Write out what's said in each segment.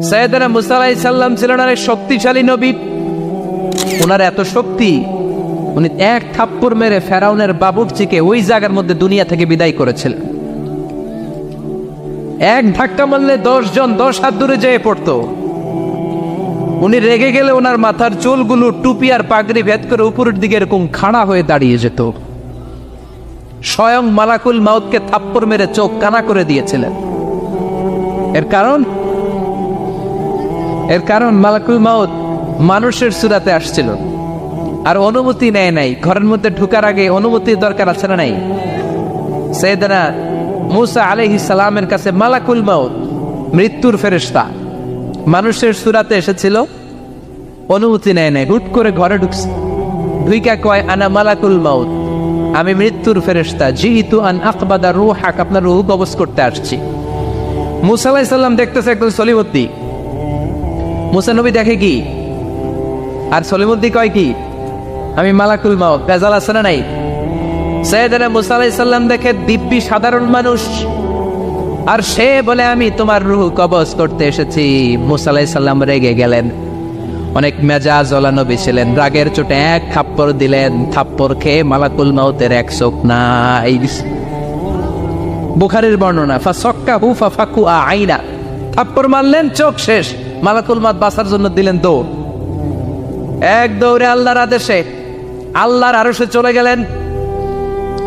সাইয়েদনা মুসা আলাইহিস সালাম ছিলেন এক শক্তিশালী নবী। ওনার এত শক্তি, উনি এক থাপ্পড় মেরে ফেরাউনের বাবুর্চিকে ওই জায়গার মধ্যে দুনিয়া থেকে বিদায় করেছিলেন। এক ধাক্কা মারলে 10 জন 10 হাত দূরে যেয়ে পড়তো। উনি রেগে গেলে ওনার মাথার চুলগুলো টুপি আর পাগড়ি ভেদ করে উপরের দিকে এরকম খাড়া হয়ে দাঁড়িয়ে যেত। স্বয়ং মালাকুল মাউতকে থাপ্পড় মেরে চোখ কানা করে দিয়েছিলেন। এর কারণ মালাকুল মাউত মানুষের সূরাতে আসছিল আর অনুমতি নেয় নাই। ঘরের মধ্যে ঢোকার আগে অনুমতির দরকার আছে না নাই? সাইয়েদনা মুসা আলাইহিস সালামের কাছে মালাকুল মাউত মৃত্যুর ফেরেশতা মানুষের সূরাতে এসেছিল, অনুমতি নেয় নাই, হুট করে ঘরে ঢুকছে। ঢুইকা কয়, আনা মালাকুল মাউত, আমি মৃত্যুর ফেরেশতা, জিইতু আন আকবাদা রূহাক, আপনার রূহ কবজ করতে আসছি। মুসা আলাইহিস সালাম দেখতেছে একদম সলিমুদ্দি। মুসা নবী দেখে কি আর সলিমুদ্দি কয় কি, আমি মালাকুল মাউত। ভেজাল আছে না নাই? সাইয়েদনা মুসা আলাইহিস সালাম দেখে দিব্যি সাধারণ মানুষ, আর সে বলে আমি তোমার রূহ কবজ করতে এসেছি। মুসা আলাইহিস সালাম রেগে গেলেন। অনেক মেজাজ ওলা নবী ছিলেন। রাগের চোটে এক থাপ্পড় দিলেন। থাপ্পড় খেয়ে মালাকুল মাউতের এক চোখ নাই। বুখারীর বর্ণনা, ফাসাক্কাহু ফাফাকু আইনা, থাপ্পড় মারলেন, চোখ শেষ। মালাকুল মাউত বাঁচার জন্য দিলেন দৌড়। এক দৌড়ে আল্লাহর আদেশে আল্লাহর আরশে চলে গেলেন।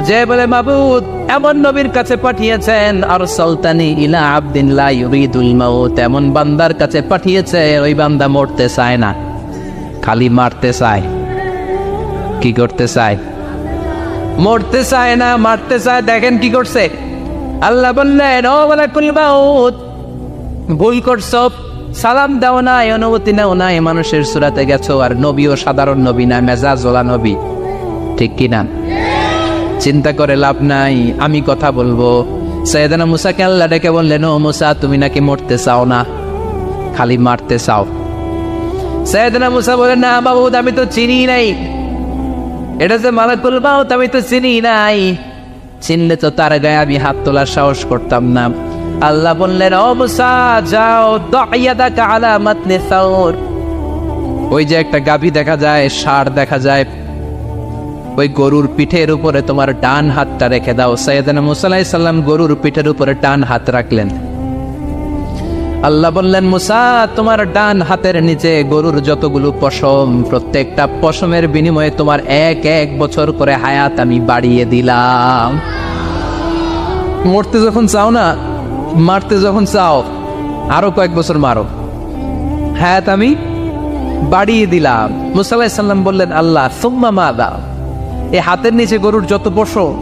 যে বলে, মাবুদ এমন নবীর কাছে পাঠিয়েছেন, আরসালতানি ইলা আবদিন লা ইউরিদুল মাউত, এমন বান্দার কাছে পাঠিয়েছে ওই বান্দা মরতে চায় না, খালি মারতে চায়। কি করতে চায়? মরতে চায় না, মারতে চায়। দেখেন কি করছে আল্লাহ। বললেন, ও মালাকুল মাউত, ভুল করছো, সালাম দাও না, অনুমতি নাও না, মানুষের সূরাতে গেছো, আর নবীও সাধারণ নবী না, মেজাজ ওলা নবী। ঠিক কিনা? চিন্তা করে লাভ নাই, আমি কথা বলবো। সাইয়েদনা মুসাকে আল্লাহ ডেকে বললেন, ও মুসা, তুমি নাকি মরতে চাও না, খালি মারতে চাও। সাইয়েদনা মুসা বলেন, না মাবুদ, আমি তো চিনি নাই, এটা যে মালাকুল মাউত আমি তো চিনি নাই, চিনলে তো তার গায়ে আমি হাত তোলার সাহস করতাম না। আল্লাহ বললেন, ও মুসা যাও, দাইয়াদাকা আলা মাতনি সাউর, ওই যে একটা গাভী দেখা যায়, ষাঁড় দেখা যায়, ওই গরুর পিঠের উপরে তোমার ডান হাতটা রেখে দাও। সাইয়েদনা মুসা আলাইহিস সালাম গরুর পিঠের উপরে ডান হাত রাখলেন। আল্লাহ বললেন, মুসা, তোমার ডান হাতের নিচে গরুর যতগুলো পশম, প্রত্যেকটা পশমের বিনিময়ে তোমার 1 বছর করে হায়াত আমি বাড়িয়ে দিলাম। মরতে যখন চাও না, মারতে যখন চাও, আরো কয়েক বছর মারো, হায়াত আমি বাড়িয়ে দিলাম। মুসা আলাইহিস সালাম বললেন, আল্লাহ সুম্মা মাযা, এই হাতের নিচে গরুর যত পশম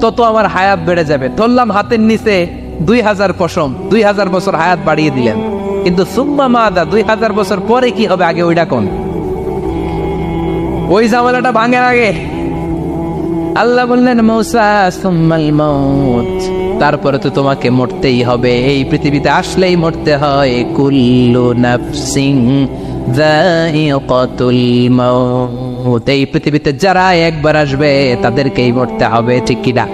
তত আমার হায়াত বেড়ে যাবে। ধরলাম হাতের নিচে 2000 পশম, 2000 বছর হায়াত বাড়িয়ে দিলেন, কিন্তু সুম্মা মাযা, 2000 বছর পরে কি হবে আগে ওইটা কোন? ওই ঝামেলাটা ভাঙে আগে। আল্লাহ বললেন, মুসা সুম্মাল মাউত, তারপরে তো তোমাকে মরতেই হবে, এই পৃথিবীতে আসলেই মরতে হয়। কুল্লু নাফসিন যায়িকাতুল মাউত, এই পৃথিবীতে যারা একবার আসবে তাদেরকেই মরতে হবে। ঠিক কিনা?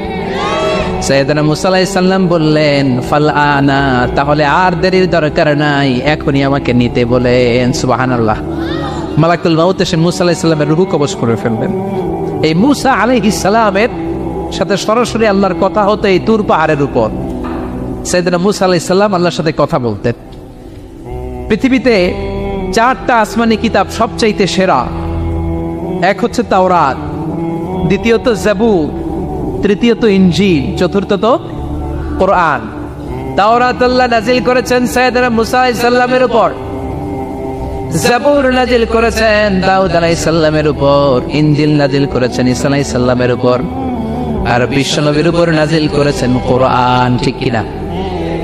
সাইয়েদনা মুসা আলাইহিস সালাম বললেন, ফালআনা, তাহলে আর দেরির দরকার নাই, এখনই আমাকে নিতে বলেন। সুবহানাল্লাহ। মালাকুল মাউত এসে মুসা আলাইহিস সালামের রূহ কবজ করে ফেললেন। এই মুসা আলাইহিস সালামের সাথে সরাসরি আল্লাহর কথা হতো এই তুর পাহাড়ের উপর। সাইয়েদনা মুসা আলাইহিস সালাম আল্লাহর সাথে কথা বলতেন। পৃথিবীতে 4টা আসমানি কিতাব সবচাইতে সেরা। এক হচ্ছে তাওরাত, দ্বিতীয়ত জাবুর, তৃতীয়ত ইনজিল, চতুর্থত কোরআন। তাওরাত আল্লাহ নাজিল করেছেন সাইয়েদনা মুসা আলাইহিস সালামের উপর, জাবুর নাজিল করেছেন দাউদ আলাইহিস সালামের উপর, ইনজিল নাজিল করেছেন ঈসা আলাইহিস সালামের উপর, আর বিশ্বনবীর উপর নাজিল করেছেন কোরআন। ঠিক কিনা?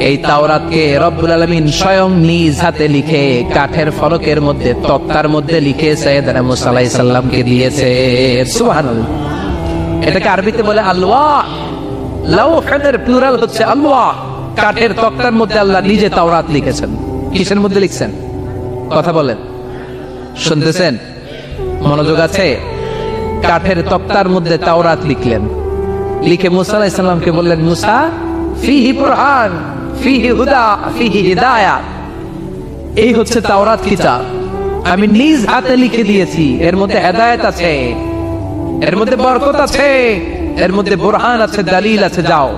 এই তাওরাতকে রব্বুল আলামিন স্বয়ং নিজ হাতে লিখে কাঠের ফলকের মধ্যে, তক্তার মধ্যে লিখে সাইয়েদনা মুসা আলাইহিস সালামকে দিয়েছে। সুবহানাল্লাহ। এটাকে আরবিতে বলে আলওয়াহ। লাওহের প্লুরাল হচ্ছে আলওয়াহ। কাঠের তক্তার মধ্যে আল্লাহ নিজে তাওরাত লিখেছেন। কিসের মধ্যে লিখছেন? কথা বলেন, শুনতেছেন? মনোযোগ আছে? কাঠের তক্তার মধ্যে তাওরাত লিখলেন। লিখে মুসা আলাইহিস সালামকে বললেন, মুসা, ফিহি কুরআন ফিহি হুদা ফিহি হিদায়াত। এই হচ্ছে তাওরাত কিতাব, আমি নিজ হাতে লিখে দিয়েছি। এর মধ্যে হেদায়েত আছে, এর মধ্যে বরকত আছে, এর মধ্যে বুরহান আছে, দলিল আছে। যাও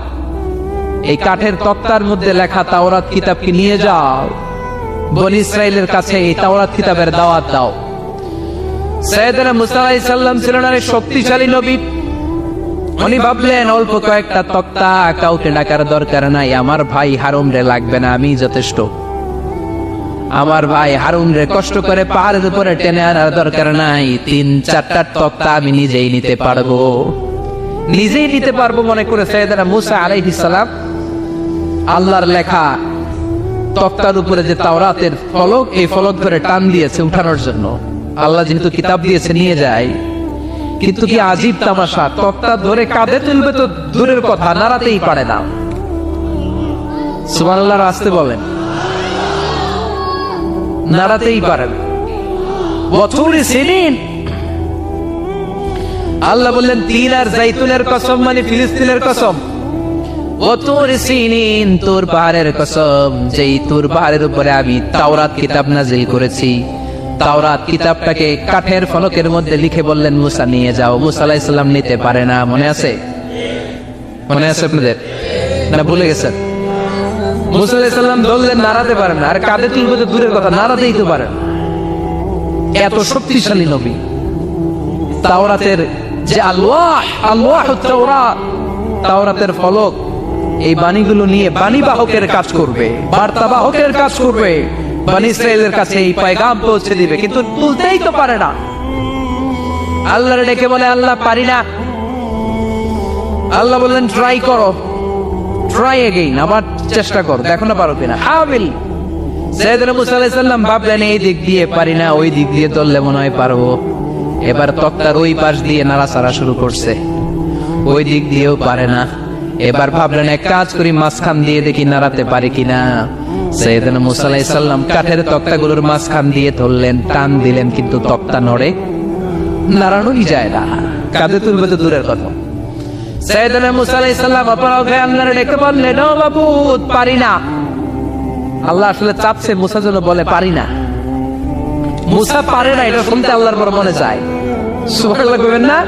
এই কাঠের তক্তার মধ্যে লেখা তাওরাত কিতাবকে নিয়ে যাও, বনি ইসরাইলের কাছে এই তাওরাত কিতাবের দাওয়াত দাও। সাইয়েদনা মুসা আলাইহিস সালাম ছিলেন এক শক্তিশালী নবী। উনি ভাবলেন অল্প কয়েকটা তক্তা, কাউকে ডাকার দরকার নাই, আমার ভাই হারুন রে লাগবে না, আমি যথেষ্ট। আমার ভাই হারুন রে কষ্ট করে পাহাড়ের উপরে টেনে আনার দরকার নাই, 3-4টা তক্তা আমি নিজেই নিতে পারবো, নিজেই নিতে পারবো মনে করে সাইয়েদনা মুসা আলাইহিস সালাম আল্লাহর লেখা তক্তার উপরে যে তাওরাতের ফলক, এই ফলক ধরে টান দিয়েছে উঠানোর জন্য। আল্লাহ যেহেতু কিতাব দিয়েছে নিয়ে যায়, কিন্তু কি আজীব তামাশা, তক্তা ধরে কাঁধে তুলবে তো দূরের কথা, নাড়াতেই পারে না। সুবহানাল্লাহ, আসতে বলেন, নাড়াতেই পারেন। বছরে সিনিন আল্লাহ বললেন তিন আর জাইতুনের কসম, মানে ফিলিস্তিনের কসম। বছরে সিনিন, তুর পাহাড়ের কসম, যেই তুর পাহাড়ের উপরে আমি তাওরাত কিতাব নাযিল করেছি। তাওরাত কিতাবটাকে কাঠের ফলকের মধ্যে লিখে বললেন মুসা নিয়ে যাও। মুসা আলাইহিস সালাম নিতে পারে না, মনে আছে? মনে আছে আপনাদের না ভুলে গেছেন? মুসা আলাইহিস সালাম ধরলেন, নাড়াতে পারেন না, আর কাঁধে তুলবে তো দূরের কথা, নাড়াতেই তো পারেন। এত শক্তিশালী নবী। তাওরাতের যে আলওয়াহুত তাওরাত, তাওরাতের ফলক, এই বাণীগুলো নিয়ে বাণী বাহকের কাজ করবে, বার্তা বাহকের কাজ করবে, বনি ইসরাইলের কাছে এই পয়গাম পৌঁছে দিবে, কিন্তু তুলতেই তো পারে না। আল্লাহর ডেকে বলে, আল্লাহ পারি না। আল্লাহ বললেন ট্রাই করো, ট্রাই এগেইন, আবার চেষ্টা করো, দেখো না পারো কিনা। হাবিল সাইয়েদনা মুসা আলাইহিস সালাম ভাবলেন এই দিক দিয়ে পারি না, ওই দিক দিয়ে ধরলে মনে হয় পারবো। এবার তক্তার ওই পাশ দিয়ে নাড়াচাড়া শুরু করছে, ওই দিক দিয়েও পারে না। এবার ভাবলেন এক কাজ করি, মাঝখান দিয়ে দেখি নাড়াতে পারি কিনা। সাইয়েদনা মুসা আলাইহিস সালাম কাঠের তক্তাগুলোর মাঝখান দিয়ে ধরলেন, টান দিলেন, কিন্তু তক্তা নড়ে, নাড়ানোই যায় না, কাঁধে তুলবে তো দূরের কথা। সাইয়েদনা মুসা আলাইহিস সালাম অপরাগ হয়ে আল্লাহর ডেকে বললেন, ও মাবুদ, পারি না। আল্লাহ আসলে চাপছে মুসা যেন বলে পারি না। মুসা পারে না এটা শুনতে আল্লাহর বড় মনে চায়। সুবহানাল্লাহ কইবেন না?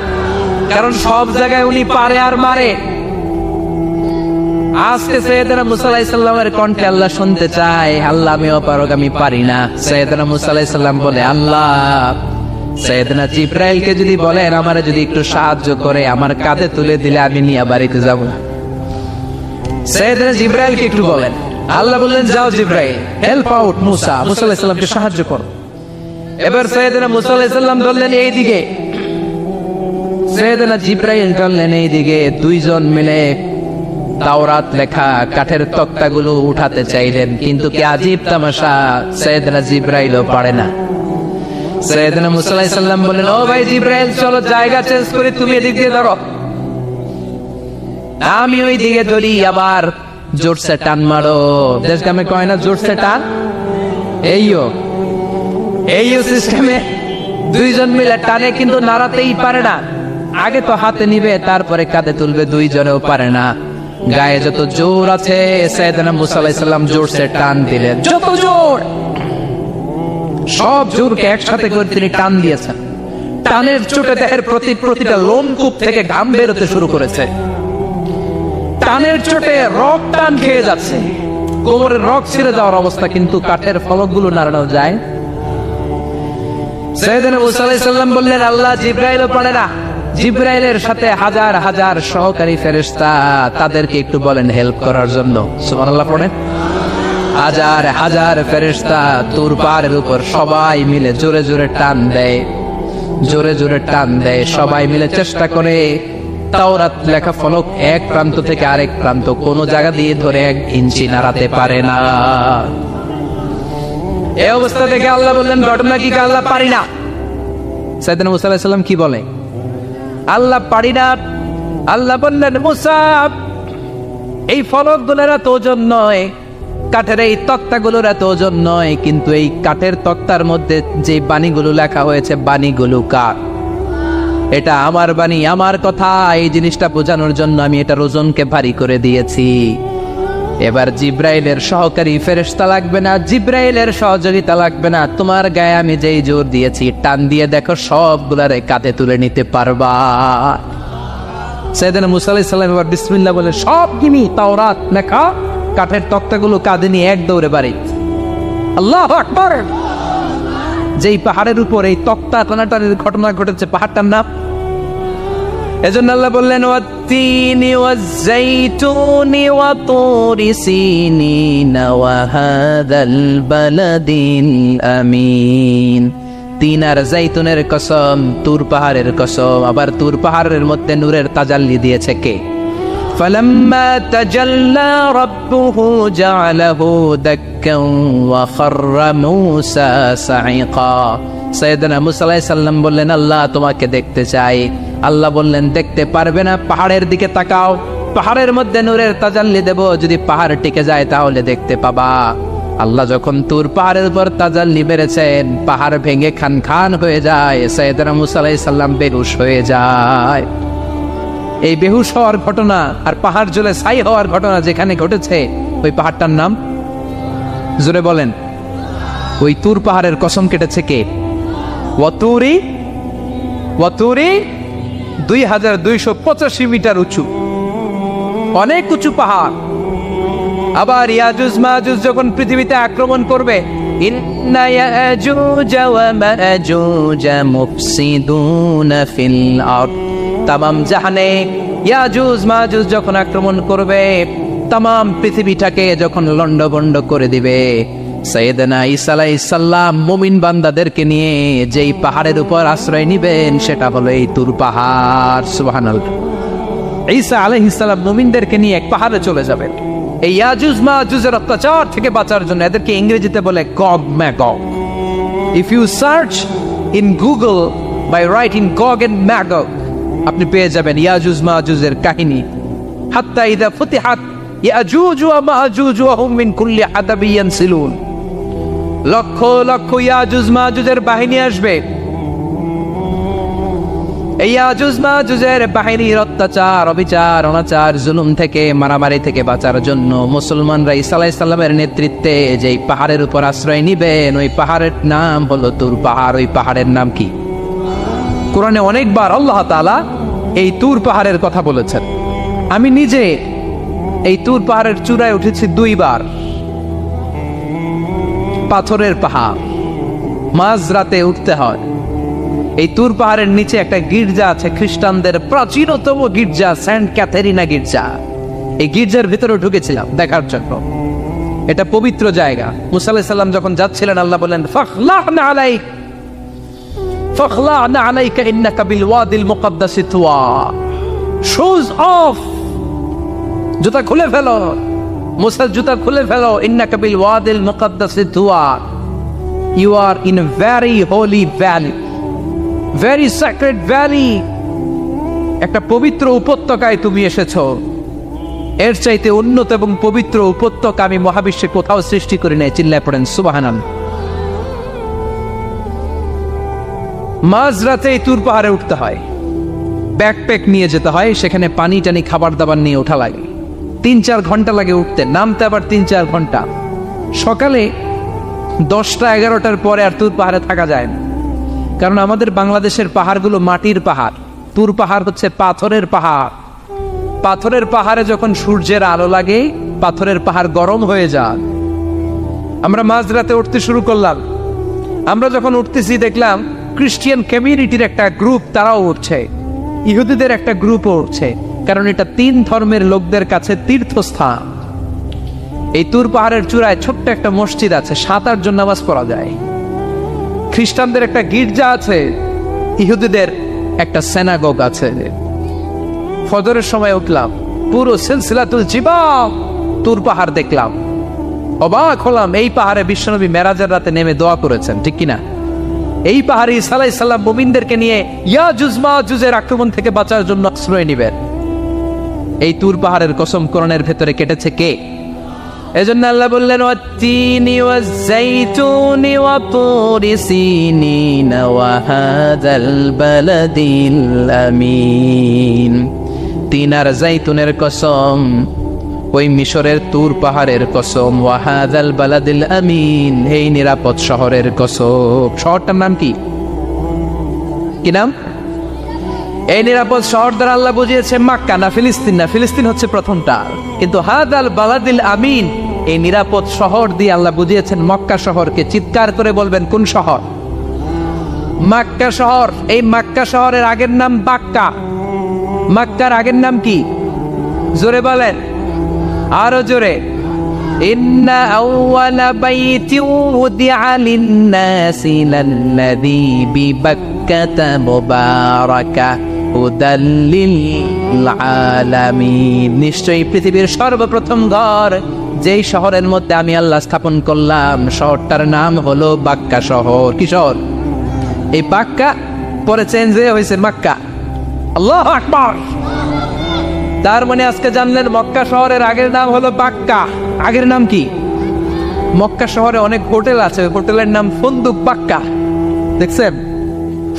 কারণ সব জায়গায় উনি পারে আর মারে। আজকে সাইয়েদনা মুসা আলাইহিস সালামের কণ্ঠে আল্লাহ শুনতে চায়, আল্লাহ আমি অপারগ, আমি পারি না। সাইয়েদনা মুসা আলাইহিস সালাম বলে, আল্লাহ সাইয়েদনা জিবরাইলকে যদি বলেন আমারে যদি একটু সাহায্য করে, আমার কাঁধে তুলে দিলে আমি নিয়ে বাড়িতে যাব। সাইয়েদনা জিবরাইলকে একটু বলেন। আল্লাহ বললেন, যাও জিবরাইল, হেল্প আউট মুসা, মুসা আলাইহিস সালামকে সাহায্য করো। এবার সাইয়েদনা মুসা আলাইহিস সালাম ধরলেন এইদিকে, সাইয়েদনা জিবরাইল ধরলেন এইদিকে। দুইজন মিলে তাওরাত লেখা কাঠের তক্তাগুলো উঠাতে চাইলেন, কিন্তু কি আজীব তামাশা, সাইয়েদনা জিবরাইলও পারে না। সাইয়েদনা মুসা আলাইহিস সালাম বললেন, ও ভাই জিবরাইল, চলো জায়গা চেঞ্জ করে তুমি এদিক দিয়ে ধরো, আমি ওই দিকে ধরি, আবার জোরসে টান মারো। দেশ গ্রামে কয় না জোরসে টান, এইও সিস্টেমে দুইজন মিলে টানে, কিন্তু নাড়াতেই পারে না। আগে তো হাতে নিবে, তারপরে কাঁধে তুলবে, দুইজনেও পারে না। গায়ে যত জোর আছে সাইয়েদনা মুসা আলাইহিস সালাম জোরসে টান দিলেন, যত জোর, সব জোরকে একসাথে করে তিনি টান দিয়েছেন। টানের চোটে দেহের প্রতিটা লোমকূপ থেকে ঘাম বেরোতে শুরু করেছে। টানের চোটে রক টান খেয়ে যাচ্ছে, কোমরের রক ছিঁড়ে যাওয়ার অবস্থা, কিন্তু কাঠের ফলকগুলো নাড়ানো যায়। সাইয়েদনা মুসা আলাইহিস সালাম বললেন, আল্লাহ জিবরাইলও পারে না। জিবরাইলের সাথে হাজার হাজার সহকারী ফেরেশতা, তাদেরকে একটু বলেন হেল্প করার জন্য। সুবহানাল্লাহ পড়েন। হাজার হাজার ফেরেশতা তুর পাহাড়ের উপর সবাই মিলে জোরে জোরে টান দেয়, জোরে জোরে টান দেয়। সবাই মিলে চেষ্টা করে তাওরাত লেখা ফলক এক প্রান্ত থেকে আরেক প্রান্ত কোন জায়গা দিয়ে ধরে 1 ইঞ্চি নাড়াতে পারে না। এই অবস্থা দেখে আল্লাহ বললেন, ঘটনা কি? আল্লাহ পারি না। সাইয়েদনা মুসা আলাইহিস সালাম কি বলে? আল্লাহ পারি না। আল্লাহ বললেন, মুসা, এই ফলকগুলোর এত ওজন নয়, কাঠের এই তক্তাগুলোর এত ওজন নয়, কিন্তু এই কাঠের তক্তার মধ্যে যে বাণীগুলো লেখা হয়েছে, বাণীগুলো কার? এটা আমার বাণী, আমার কথা। এই জিনিসটা বোঝানোর জন্য আমি এটার ওজনকে ভারী করে দিয়েছি। এবার জিব্রাইলের সহকারী ফেরেশতা লাগবে না, জিব্রাইলের সহযোগিতা লাগবে না, তোমার গায়ে আমি যেই জোর দিয়েছি টান দিয়ে দেখো সবগুলারে কাঁধে তুলে নিতে পারবা। সাইয়েদনা মুসা আলাইহিস সালাম এবার বিসমিল্লাহ বলে সব গিমি তাওরাত লেখা কাঠের তক্তাগুলো কাঁধে নিয়ে এক দৌড়ে বাড়ি। আল্লাহু আকবার। যেই পাহাড়ের উপর এই তক্তা টানাটানির ঘটনা ঘটেছে পাহাড়টার নাম, এজন্য আল্লাহ বললেন ওয়াত্তিনি ওয়াজ্জাইতুনি ওয়া তুরি সিনিনা ওয়া হাযাল বালাদিল আমিন। তিন আর জাইতুনের কসম, তুর পাহাড়ের কসম। আবার তুর পাহাড়ের মধ্যে নূরের তাজাল্লি দিয়েছে কে? ফালাম্মা তাজাল্লা রাব্বুহু জাআলাহু দাক্কান ওয়া খাররা মূসা সাইকা। সাইয়েদনা মুসা আলাইহিস সালাম বললেন আল্লাহ তোমাকে দেখতে চাই। আল্লাহ বললেন দেখতে পারবে না, পাহাড়ের দিকে তাকাও, পাহাড়ের মধ্যে নূরের তাজাল্লি দেব, যদি পাহাড় টিকে যায় তাহলে দেখতে পাবা। আল্লাহ যখন তুর পাহাড়ের উপর তাজাল্লি মেরেছেন, পাহাড় ভেঙে খান খান হয়ে যায়, সাইয়েদনা মুসা আলাইহিস সালাম বেহুশ হয়ে যায়। এই বেহুশ হওয়ার ঘটনা আর পাহাড় জ্বলে ছাই হওয়ার ঘটনা যেখানে ঘটেছে, ওই পাহাড়টার নাম জোরে বলেন। ওই তুর পাহাড়ের কসম কেটেছে কে? ওয়াতুরি, ওয়াতুরি 2285 মিটার উঁচু, অনেক উঁচু পাহাড়। আবার ইয়াজুজ মাজুজ যখন পৃথিবীতে আক্রমণ করবে, ইন্না ইয়াজুজ ওয়া মাজুজ মুফসিদুনা ফিল আরদ। তামাম জাহানে ইয়াজুজ মাজুজ যখন আক্রমণ করবে, তামাম পৃথিবীটাকে যখন লন্ডভন্ড করে দিবে, সাইয়েদনা ঈসা আলাইহিস সালাম মুমিন বান্দাদেরকে নিয়ে যেই পাহাড়ের উপর আশ্রয় নিবেন সেটা হলো এই তুর পাহাড়। সুবহানাল্লাহ। ঈসা আলাইহিস সালাম মুমিনদেরকে নিয়ে এক পাহাড়ে চলে যাবেন এই ইয়াজুজ মাজুজের অত্যাচার থেকে বাঁচার জন্য। এদেরকে ইংরেজিতে বলে Gog Magog. If you search in Google by writing Gog and Magog, আপনি পেয়ে যাবেন ইয়াজুজ মাজুজের কাহিনী। হাত্তা ইযা ফুতিহাত ইয়াজুজ ওয়া মাজুজ ওয়া হুম মিন কুল্লি হাদাবিন ইয়ানসিলুন। লক্ষ লক্ষ ইয়াজুজ মাজুজের বাহিনী আসবে। এই ইয়াজুজ মাজুজের বাহিনীর অত্যাচার, অবিচার, অনাচার, জুলুম থেকে, মারামারি থেকে বাঁচার জন্য মুসলমানরা ঈসা আলাইহিস সালামের নেতৃত্বে যেই পাহাড়ের উপর আশ্রয় নিবেন, ওই পাহাড়ের নাম হলো তুর পাহাড়। ওই পাহাড়ের নাম কি? কোরআনে অনেকবার আল্লাহ তাআলা এই তুর পাহাড়ের কথা বলেছেন। আমি নিজে এই তুর পাহাড়ের চূড়ায় উঠেছি 2 বার। পাথরের পাহাড়, মাঝরাতে উঠতে হয়। এই তুর পাহাড়ের নিচে একটা গির্জা আছে, খ্রিস্টানদের প্রাচীনতম গির্জা, সেন্ট ক্যাথেরিনা গির্জা। এই গির্জার ভিতরে ঢুকেছিলাম দেখার জন্য। এটা পবিত্র জায়গা। মুসা আলাইহিস সালাম যখন যাচ্ছিলেন, আল্লাহ বলেন ফাখলা'না আলাইক ফাখলা'না আলাইকা ইন্নাকা বিল ওয়াদিল মুকাদ্দাসি তুয়া। শুজ অফ, জুতা খুলে ফেলো। মুসা জুতা খুলে ফেলো। ইন্নাকা বিল ওয়াদিল মুকাদ্দাসি তুয়া। You are in a very holy valley, very sacred valley. একটা পবিত্র উপত্যকায় তুমি এসেছো। এর চাইতে উন্নত এবং পবিত্র উপত্যকা আমি মহাবিশ্বে কোথাও সৃষ্টি করি নাই। চিল্লায় পড়েন সুবহানাল্লাহ। মাঝরাতে এই তুর পাহাড়ে উঠতে হয়, ব্যাকপ্যাক নিয়ে যেতে হয়, সেখানে পানি টানি খাবার দাবার নিয়ে ওঠা লাগে। 3-4 ঘন্টা লাগে উঠতে, নামতে আবার 3-4 ঘন্টা। সকালে 10টা-11টার পরে আর তুর পাহাড়ে থাকা যায় না, কারণ আমাদের বাংলাদেশের পাহাড়গুলো মাটির পাহাড়, তুর পাহাড় হচ্ছে পাথরের পাহাড়। পাথরের পাহাড়ে যখন সূর্যের আলো লাগে, পাথরের পাহাড় গরম হয়ে যায়। আমরা মাঝরাতে উঠতে শুরু করলাম। আমরা যখন উঠতেছি দেখলাম খ্রিস্টিয়ান কমিউনিটির একটা গ্রুপ, তারাও উঠছে, ইহুদিদের একটা গ্রুপও উঠছে, কারণ এটা 3 ধর্মের লোকদের কাছে তীর্থস্থান। এই তুর পাহাড়ের চূড়ায় ছোট্ট একটা মসজিদ আছে, 7-8 জন নামাজ পড়া যায়। খ্রিস্টানদের একটা গির্জা আছে, ইহুদিদের একটা সিনাগগ আছে। ফজরের সময় উঠলাম, পুরো সিলসিলাতুল জিবাল তুর পাহাড় দেখলাম। অবাক হলাম, এই পাহাড়ে বিশ্বনবী মেরাজের রাতে নেমে দোয়া করেছেন, ঠিক কিনা? এই পাহাড়ে ঈসা আলাইহিস সালাম মুমিনদেরকে নিয়ে ইয়াজুজ মাজুজের আক্রমণ থেকে বাঁচার জন্য আশ্রয় নিবেন। এই তুর পাহাড়ের কসম কোরআনের ভেতরে কেটেছে কে? এজন্য আল্লাহ বললেন ওয়াত্তিনি ওয়াজ্জাইতুনি ওয়া তুরি সিনিনা ওয়া হাযাল বালাদিল আমিন। তিন আর জাইতুনের কসম, ওই মিশরের তুর পাহাড়ের কসম, ওয়া হাযাল বালাদিল আমিন, এই নিরাপদ শহরের কসম। শহরটার নাম কি? কি নাম? এই নিরাপদ শহর দ্বারা আল্লাহ বুঝিয়েছে মক্কা, না ফিলিস্তিন না। ফিলিস্তিন হচ্ছে প্রথমটা, কিন্তু হাদাল বালাদিল আমিন, এই নিরাপদ শহর দিয়ে আল্লাহ বুঝিয়েছেন মক্কা শহরকে। চিৎকার করে বলবেন কোন শহর? মক্কা শহর। এই মক্কা শহরের আগের নাম বাক্কা। মক্কার আগের নাম কি? জোরে বলেন, আরো জোরে। ইন্না আউওয়ালা বাইতিন উদিআ লিন-নাসি লাল্লাযী বিবাক্কাতা মুবারাকা হুদাল লিল আলামিন, নিশ্চয়ই পৃথিবীর সর্বপ্রথম ঘর যেই শহরের মধ্যে আমি আল্লাহ স্থাপন করলাম, শহরটার নাম হলো বাক্কা শহর। কি শহর? এই বাক্কা পরে চেঞ্জ হয়েছে মক্কা। আল্লাহু আকবার। তার মানে আজকে জানলেন মক্কা শহরের আগের নাম হলো বাক্কা। আগের নাম কি? মক্কা শহরে অনেক হোটেল আছে, হোটেলের নাম ফুন্দুক বাক্কা। দেখছেন?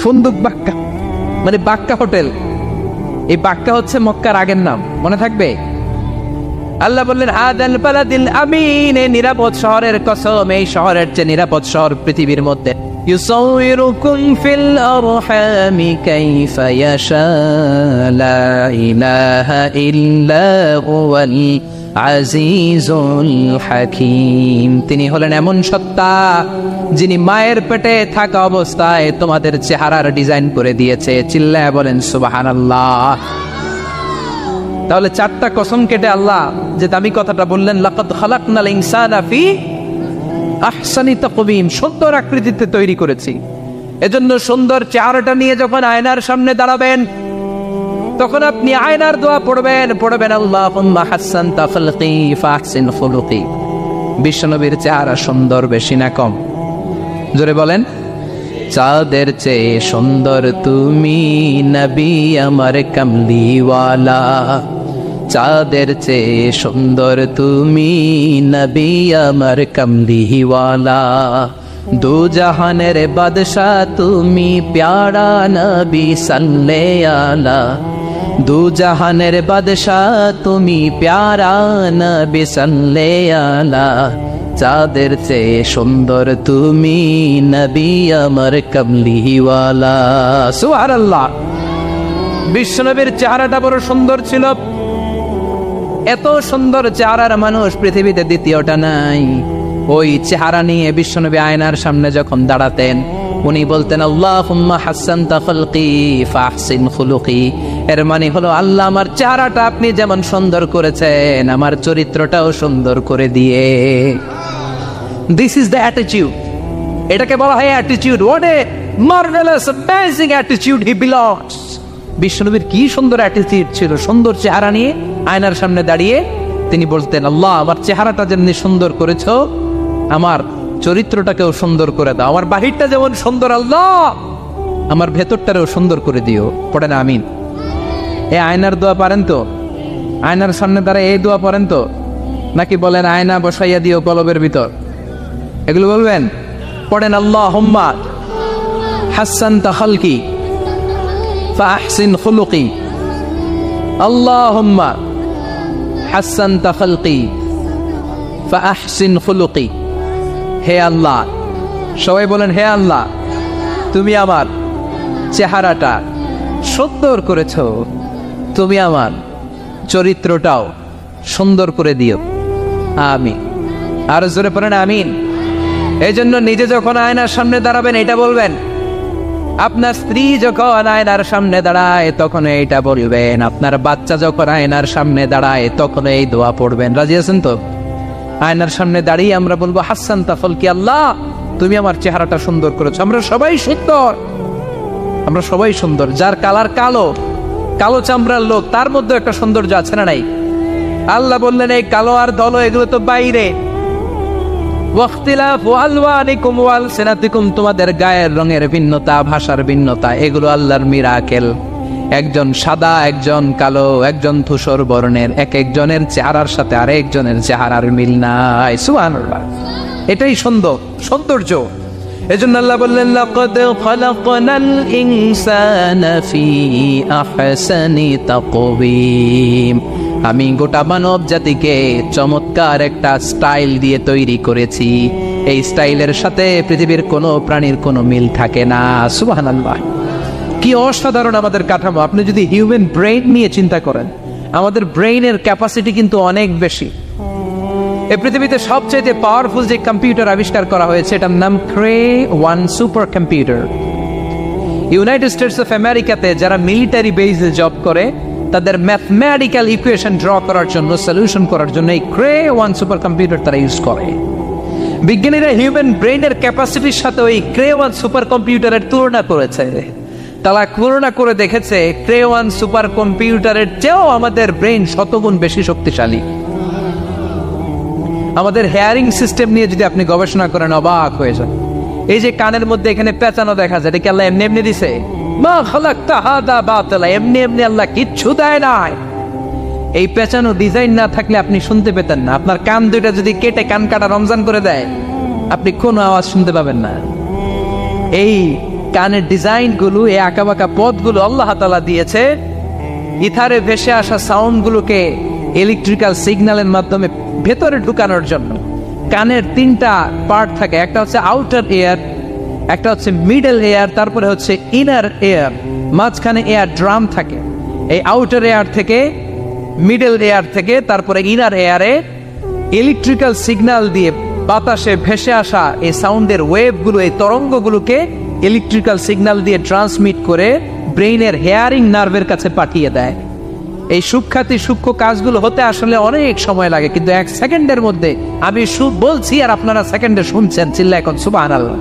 ফুন্দুক বাক্কা মানে বাক্কা হোটেল। এই বাক্কা হচ্ছে মক্কার আগের নাম, মনে থাকবে। আল্লাহ বললেন হাদাল বালাদিল আমিন, এই নিরাপদ শহরের কসম, এই শহরের চেয়ে নিরাপদ শহর পৃথিবীর মধ্যে। ইউসাউইরুকুম ফিল আরহামি কাইফা ইয়াশা লা ইলাহা ইল্লা হুয়াল আজিজুল হাকিম, তিনি হলেন এমন সত্তা যিনি মায়ের পেটে থাকা অবস্থায় তোমাদের চেহারার ডিজাইন করে দিয়েছে। চিল্লায়া বলেন সুবহানাল্লাহ। তাহলে চারটা কসম কেটে আল্লাহ যে দামি কথাটা বললেন, লাকাদ খালাকনাল ইনসানা ফি আহসানি তাকওয়িম, সুন্দর আকৃতিতে তৈরি করেছি। এজন্য সুন্দর চেহারাটা নিয়ে যখন আয়নার সামনে দাঁড়াবেন, তখন আপনি আয়নার দোয়া পড়বেন আল্লাহুম্মা হাসসানতা খালকি ফাহসিন খুলুকি। বিশ্বনবীর চেহারা সুন্দর বেশি না কম? জোরে বলেন। চাঁদের চেয়ে সুন্দর তুমি নবী আমার কামলিওয়ালা, চাঁদের চেয়ে সুন্দর তুমি নবী আমার কামলিওয়ালা, দু জাহানের বাদশাহ তুমি প্যারা নবী সাল্লে আলা, দু জাহানের বাদশাহ তুমি প্যারা নবী সাল্লে আলা, চাঁদের চেয়ে সুন্দর তুমি নবী আমার কামলিওয়ালা। সুবহানাল্লাহ। বিশ্বনবীর চেহারাটা বড় সুন্দর ছিল। এত সুন্দর চেহারার মানুষ পৃথিবীতে দ্বিতীয়টা নাই। ওই চেহারা নিয়ে বিশ্বনবী আয়নার সামনে যখন দাঁড়াতেন, উনি বলতেন আল্লাহুম্মা হাসসানতা খালকি ফাহসিন খুলুকি। এর মানে হলো, আল্লাহ আমার চেহারাটা আপনি যেমন সুন্দর করেছেন, আমার চরিত্রটাও সুন্দর করে দিয়ে। This is the attitude. এটাকে বলা হয় attitude. What a marvellous amazing attitude he belongs. বিশ্বনবীর কি সুন্দর অ্যাটিটিউড ছিল। সুন্দর চেহারা নিয়ে আয়নার সামনে দাঁড়িয়ে তিনি বলতেন, আল্লাহ আমার চেহারাটা যেমনি সুন্দর করেছো, আমার চরিত্রটাকেও সুন্দর করে দাও। আমার বাহিরটা যেমন সুন্দর, আল্লাহ আমার ভেতরটারেও সুন্দর করে দিও। পড়েন আমিন। এই আয়নার দোয়া পারেন তো? আয়নার সামনে দাঁড়ায় এই দোয়া পড়েন তো? নাকি বলেন আয়না বসাইয়া দিও কলবের ভিতর? এগুলো বলবেন? পড়েন আল্লাহুম্মা হাসসানতা খালকি ফাহসিন খুলুকি, আল্লাহুম্মা হাসসানতা খালকি ফাহসিন খুলুকি। হে আল্লাহ, সবাই বলেন হে আল্লাহ, তুমি আমার চেহারাটা সুন্দর করেছো, তুমি আমার চরিত্রটাও সুন্দর করে দিও। আমিন। আর জোরে পড়েন আমিন। এই জন্য নিজে যখন আয়নার সামনে দাঁড়াবেন এটা বলবেন, আপনার স্ত্রী যখন আয়নার সামনে দাঁড়ায় তখন এইটা বলবেন, আপনার বাচ্চা যখন আয়নার সামনে দাঁড়ায় তখন এই দোয়া পড়বেন। রাজি আছেন তো? আয়নার সামনে দাঁড়িয়ে আমরা বলবো হাসসানতা খালকি, আল্লাহ তুমি আমার চেহারাটা সুন্দর করেছো। আমরা সবাই সুন্দর, আমরা সবাই সুন্দর। যার কালার কালো, কালো চামড়ার লোক, তার মধ্যে একটা সৌন্দর্য আছে না নাই? আল্লাহ বললেন এই কালো আর ধলো এগুলো তো বাইরে। ওয়াখতিলাফু আলওয়ানিকুম ওয়া আলসিনাতিকুম, তোমাদের গায়ের রঙের ভিন্নতা, ভাষার ভিন্নতা, এগুলো আল্লাহর মিরাকেল। একজন সাদা, একজন কালো, একজন ধূসর বর্ণের, এক একজনের চেহারার সাথে আরেকজনের চেহারার মিল নাই। সুবহানাল্লাহ। এটাই সৌন্দর্য। এজন্য আল্লাহ বললেন লাকাদ খালাকনাল ইনসানা ফি আহসানি তাকওয়িম, আমি গোটা মানব জাতিকে চমৎকার একটা স্টাইল দিয়ে তৈরি করেছি। এই স্টাইলের সাথে পৃথিবীর কোনো প্রাণীর কোনো মিল থাকে না। সুবহানাল্লাহ, কি অসাধারণ আমাদের কাঠামো। আপনি যদি হিউম্যান ব্রেইন নিয়ে চিন্তা করেন, আমাদের ব্রেইনের ক্যাপাসিটি কিন্তু অনেক বেশি। এই পৃথিবীতে সবচেয়ে পাওয়ারফুল যে কম্পিউটার আবিষ্কার করা হয়েছে এটার নাম Cray one super computer. United States of আমেরিকাতে যারা মিলিটারি বেসে জব করে তাদের ম্যাথমেটিক্যাল ইকুয়েশন ড্র করার জন্য, সলিউশন করার জন্য এই ক্রে-1 সুপার কম্পিউটার তারা ইউজ করে। বিজ্ঞানীরা হিউম্যান ব্রেইনের ক্যাপাসিটির সাথে ওই ক্রে-1 সুপার কম্পিউটারের তুলনা করেছে। তারা তুলনা করে দেখেছে ক্রে-1 সুপার কম্পিউটারের চেয়েও আমাদের ব্রেইন শতগুণ বেশি শক্তিশালী। আমাদের হেয়ারিং সিস্টেম নিয়ে যদি আপনি গবেষণা করেন অবাক হয়ে যান। এই যে কানের মধ্যে এখানে পেঁচানো দেখা যায়, এটা কি আল্লাহ এমনি এমনি দিছে? মা খালাকতা হাদা বাতিলা, এমনি এমনি আল্লাহ কিচ্ছু দেয় নাই। এই পেঁচানো ডিজাইন না থাকলে আপনি শুনতে পেতেন না। আপনার কান দুইটা যদি কেটে কান কাটা রমজান করে দেয়, আপনি কোনো আওয়াজ শুনতে পাবেন না। এই কানের ডিজাইন গুলো, এই আঁকাবাঁকা পথগুলো আল্লাহ তাআলা দিয়েছে ইথারে ভেসে আসা সাউন্ড গুলোকে ইলেকট্রিক্যাল সিগন্যালের মাধ্যমে ভেতরে ঢুকানোর জন্য। কানের তিনটা পার্ট থাকে, একটা হচ্ছে আউটার এয়ার, একটা হচ্ছে মিডল এয়ার, তারপরে হচ্ছে ইনার এয়ার, মাঝখানে এয়ার ড্রাম থাকে। এই আউটার এয়ার থেকে, মিডল এয়ার থেকে তারপরে ইনার এয়ারে ইলেকট্রিক্যাল সিগন্যাল দিয়ে বাতাসে ভেসে আসা এই সাউন্ডের ওয়েভগুলো, এই তরঙ্গগুলোকে ইলেকট্রিক্যাল সিগন্যাল দিয়ে ট্রান্সমিট করে ব্রেইনের হেয়ারিং নার্ভের কাছে পাঠিয়ে দেয়। এই সূক্ষ্ম কাজগুলো হতে আসলে অনেক সময় লাগে, কিন্তু 1 সেকেন্ডের মধ্যে আমি বলছি আর আপনারা সেকেন্ডে শুনছেন। চিল্লা এখন সুবহানাল্লাহ।